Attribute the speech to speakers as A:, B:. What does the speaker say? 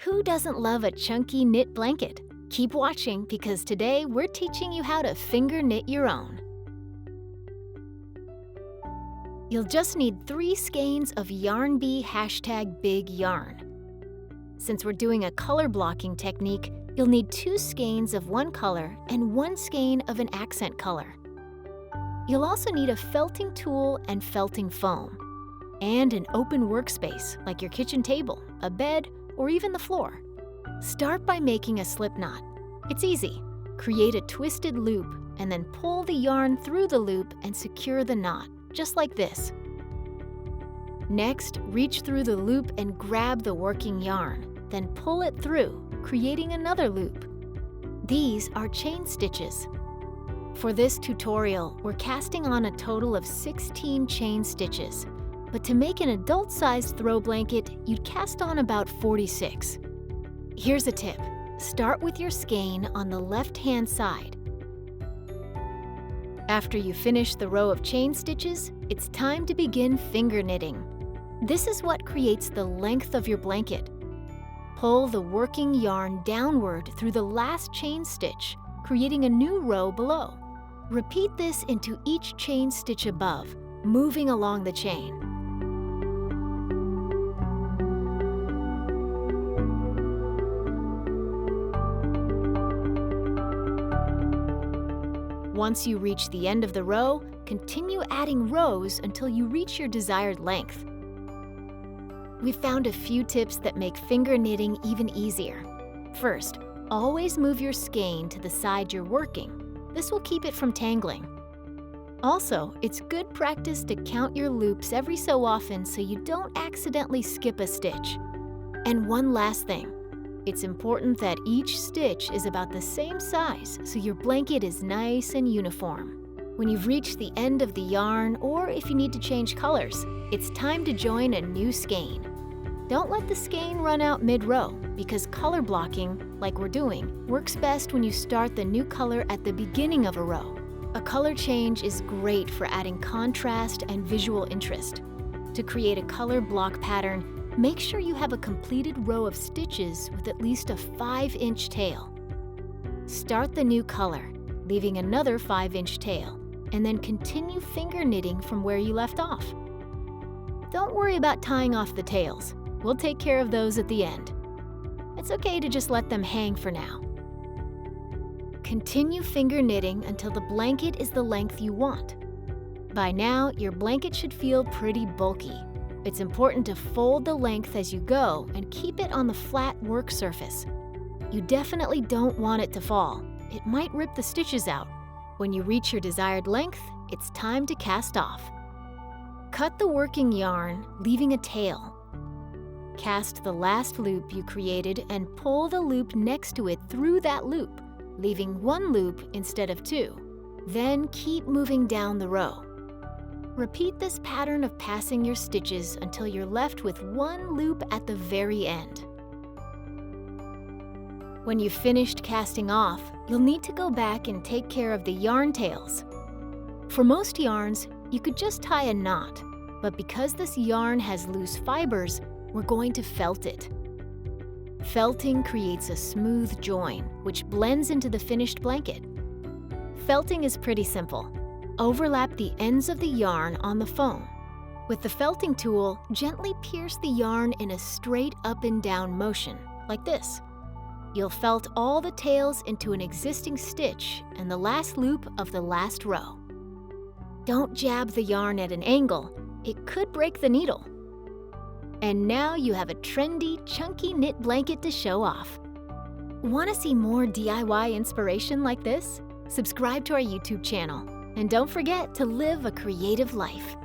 A: Who doesn't love a chunky knit blanket? Keep watching because today we're teaching you how to finger knit your own. You'll just need 3 skeins of Yarn Bee #big yarn. Since we're doing a color blocking technique, you'll need 2 skeins of one color and 1 skein of an accent color. You'll also need a felting tool and felting foam, and an open workspace like your kitchen table, a bed, or even the floor. Start by making a slip knot. It's easy. Create a twisted loop and then pull the yarn through the loop and secure the knot, just like this. Next, reach through the loop and grab the working yarn, then pull it through, creating another loop. These are chain stitches. For this tutorial, we're casting on a total of 16 chain stitches, but to make an adult-sized throw blanket, you'd cast on about 46. Here's a tip. Start with your skein on the left-hand side. After you finish the row of chain stitches, it's time to begin finger knitting. This is what creates the length of your blanket. Pull the working yarn downward through the last chain stitch, creating a new row below. Repeat this into each chain stitch above, moving along the chain. Once you reach the end of the row, continue adding rows until you reach your desired length. We've found a few tips that make finger knitting even easier. First, always move your skein to the side you're working. This will keep it from tangling. Also, it's good practice to count your loops every so often so you don't accidentally skip a stitch. And one last thing. It's important that each stitch is about the same size so your blanket is nice and uniform. When you've reached the end of the yarn, or if you need to change colors, it's time to join a new skein. Don't let the skein run out mid-row, because color blocking, like we're doing, works best when you start the new color at the beginning of a row. A color change is great for adding contrast and visual interest. To create a color block pattern, make sure you have a completed row of stitches with at least a 5-inch tail. Start the new color, leaving another 5-inch tail, and then continue finger knitting from where you left off. Don't worry about tying off the tails. We'll take care of those at the end. It's okay to just let them hang for now. Continue finger knitting until the blanket is the length you want. By now, your blanket should feel pretty bulky. It's important to fold the length as you go and keep it on the flat work surface. You definitely don't want it to fall. It might rip the stitches out. When you reach your desired length, it's time to cast off. Cut the working yarn, leaving a tail. Cast the last loop you created and pull the loop next to it through that loop, leaving 1 loop instead of 2. Then keep moving down the row. Repeat this pattern of passing your stitches until you're left with 1 loop at the very end. When you've finished casting off, you'll need to go back and take care of the yarn tails. For most yarns, you could just tie a knot, but because this yarn has loose fibers, we're going to felt it. Felting creates a smooth join, which blends into the finished blanket. Felting is pretty simple. Overlap the ends of the yarn on the foam. With the felting tool, gently pierce the yarn in a straight up and down motion, like this. You'll felt all the tails into an existing stitch and the last loop of the last row. Don't jab the yarn at an angle. It could break the needle. And now you have a trendy, chunky knit blanket to show off. Want to see more DIY inspiration like this? Subscribe to our YouTube channel. And don't forget to live a creative life.